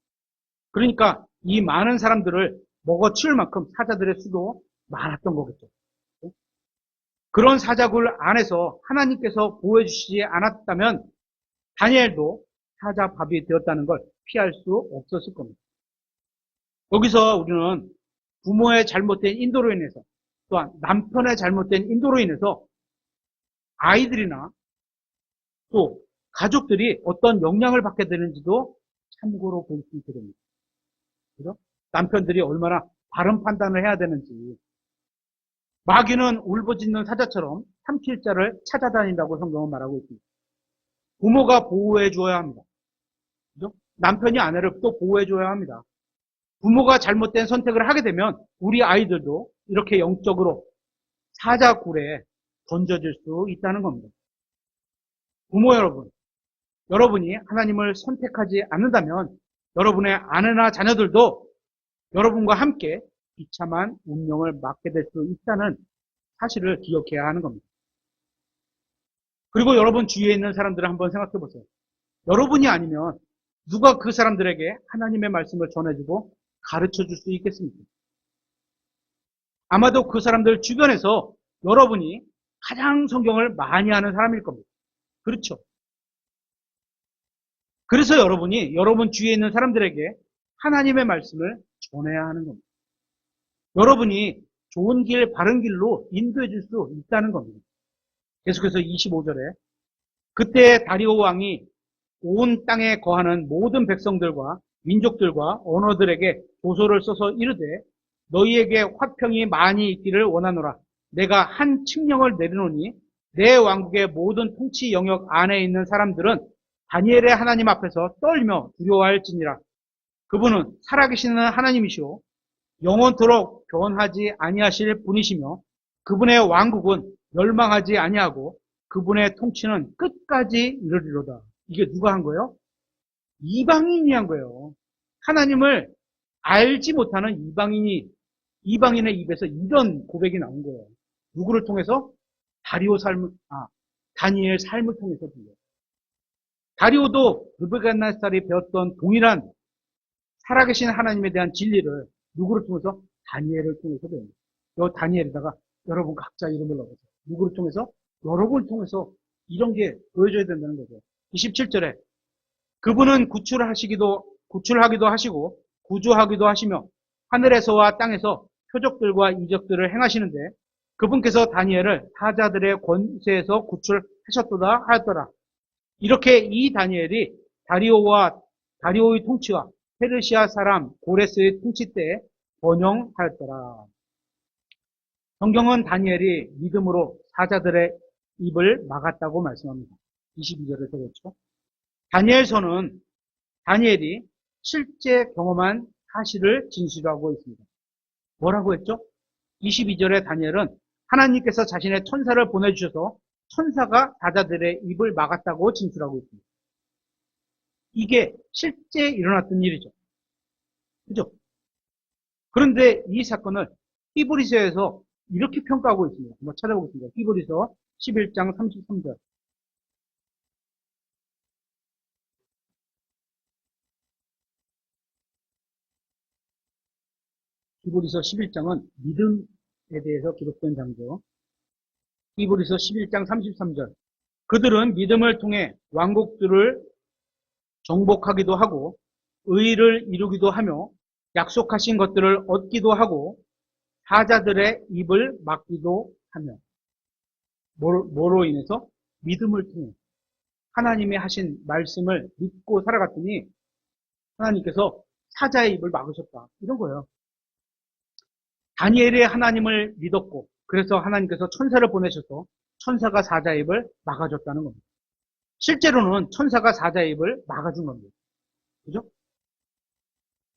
그러니까 이 많은 사람들을 먹어치울 만큼 사자들의 수도 많았던 거겠죠. 그런 사자굴 안에서 하나님께서 보호해 주시지 않았다면 다니엘도 사자밥이 되었다는 걸 피할 수 없었을 겁니다. 여기서 우리는 부모의 잘못된 인도로 인해서 또한 남편의 잘못된 인도로 인해서 아이들이나 또 가족들이 어떤 영향을 받게 되는지도 참고로 볼 수 있게 됩니다. 그죠? 남편들이 얼마나 바른 판단을 해야 되는지. 마귀는 울부짖는 사자처럼 삼킬 자를 찾아다닌다고 성경은 말하고 있습니다. 부모가 보호해 줘야 합니다. 그죠? 남편이 아내를 또 보호해 줘야 합니다. 부모가 잘못된 선택을 하게 되면 우리 아이들도 이렇게 영적으로 사자굴에 던져질 수 있다는 겁니다. 부모 여러분, 여러분이 하나님을 선택하지 않는다면 여러분의 아내나 자녀들도 여러분과 함께 비참한 운명을 맞게 될 수 있다는 사실을 기억해야 하는 겁니다. 그리고 여러분 주위에 있는 사람들을 한번 생각해 보세요. 여러분이 아니면 누가 그 사람들에게 하나님의 말씀을 전해주고 가르쳐 줄 수 있겠습니까? 아마도 그 사람들 주변에서 여러분이 가장 성경을 많이 아는 사람일 겁니다. 그렇죠? 그래서 여러분이 여러분 주위에 있는 사람들에게 하나님의 말씀을 전해야 하는 겁니다. 여러분이 좋은 길, 바른 길로 인도해 줄 수 있다는 겁니다. 계속해서 25절에 그때 다리오 왕이 온 땅에 거하는 모든 백성들과 민족들과 언어들에게 조서를 써서 이르되 너희에게 화평이 많이 있기를 원하노라. 내가 한 칙령을 내리노니 내 왕국의 모든 통치 영역 안에 있는 사람들은 다니엘의 하나님 앞에서 떨며 두려워할지니라. 그분은 살아계시는 하나님이시오 영원토록 변하지 아니하실 분이시며 그분의 왕국은 멸망하지 아니하고 그분의 통치는 끝까지 이르리로다. 이게 누가 한 거예요? 이방인이 한 거예요. 하나님을 알지 못하는 이방인의 입에서 이런 고백이 나온 거예요. 누구를 통해서? 다니엘 삶을 통해서 들려요. 다리오도 느부갓네살이 배웠던 동일한 살아계신 하나님에 대한 진리를 누구를 통해서? 다니엘을 통해서 배웁니다. 이 다니엘에다가 여러분 각자 이름을 넣어보세요. 누구를 통해서? 여러분을 통해서 이런 게 보여줘야 된다는 거죠. 27절에 그분은 구출하기도 하시고 구조하기도 하시며 하늘에서와 땅에서 표적들과 이적들을 행하시는데 그분께서 다니엘을 사자들의 권세에서 구출하셨도다 하였더라. 이렇게 이 다니엘이 다리오의 통치와 페르시아 사람 고레스의 통치 때에 번영하였더라. 성경은 다니엘이 믿음으로 사자들의 입을 막았다고 말씀합니다. 22절에서 그렇죠. 다니엘서는 다니엘이 실제 경험한 사실을 진술하고 있습니다. 뭐라고 했죠? 22절에 다니엘은 하나님께서 자신의 천사를 보내주셔서 천사가 사자들의 입을 막았다고 진술하고 있습니다. 이게 실제 일어났던 일이죠. 그죠? 그런데 이 사건을 히브리서에서 이렇게 평가하고 있습니다. 한번 찾아보겠습니다. 히브리서 11장 33절. 히브리서 11장은 믿음에 대해서 기록된 장죠. 히브리서 11장 33절. 그들은 믿음을 통해 왕국들을 정복하기도 하고 의를 이루기도 하며 약속하신 것들을 얻기도 하고 사자들의 입을 막기도 하며 뭐로 인해서? 믿음을 통해 하나님이 하신 말씀을 믿고 살아갔더니 하나님께서 사자의 입을 막으셨다. 이런 거예요. 다니엘이 하나님을 믿었고 그래서 하나님께서 천사를 보내셔서 천사가 사자의 입을 막아줬다는 겁니다. 실제로는 천사가 사자의 입을 막아준 겁니다. 그죠?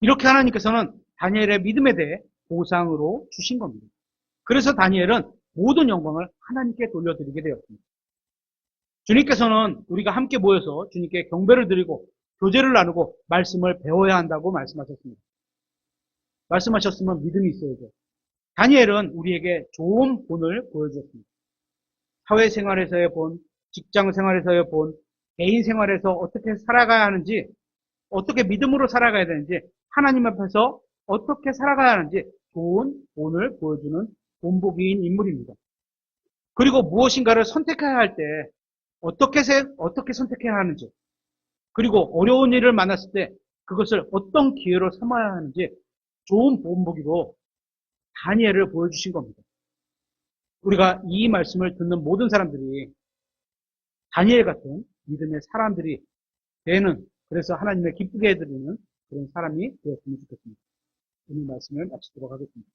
이렇게 하나님께서는 다니엘의 믿음에 대해 보상으로 주신 겁니다. 그래서 다니엘은 모든 영광을 하나님께 돌려드리게 되었습니다. 주님께서는 우리가 함께 모여서 주님께 경배를 드리고 교제를 나누고 말씀을 배워야 한다고 말씀하셨습니다. 말씀하셨으면 믿음이 있어야죠. 다니엘은 우리에게 좋은 본을 보여주었습니다. 사회생활에서의 본, 직장생활에서의 본, 개인생활에서 어떻게 살아가야 하는지, 어떻게 믿음으로 살아가야 되는지, 하나님 앞에서 어떻게 살아가야 하는지 좋은 본을 보여주는 본보기인 인물입니다. 그리고 무엇인가를 선택해야 할 때 어떻게 선택해야 하는지, 그리고 어려운 일을 만났을 때 그것을 어떤 기회로 삼아야 하는지 좋은 본보기로 다니엘을 보여주신 겁니다. 우리가 이 말씀을 듣는 모든 사람들이 다니엘 같은 믿음의 사람들이 되는, 그래서 하나님을 기쁘게 해드리는 그런 사람이 되었으면 좋겠습니다. 오늘 말씀을 마치도록 하겠습니다.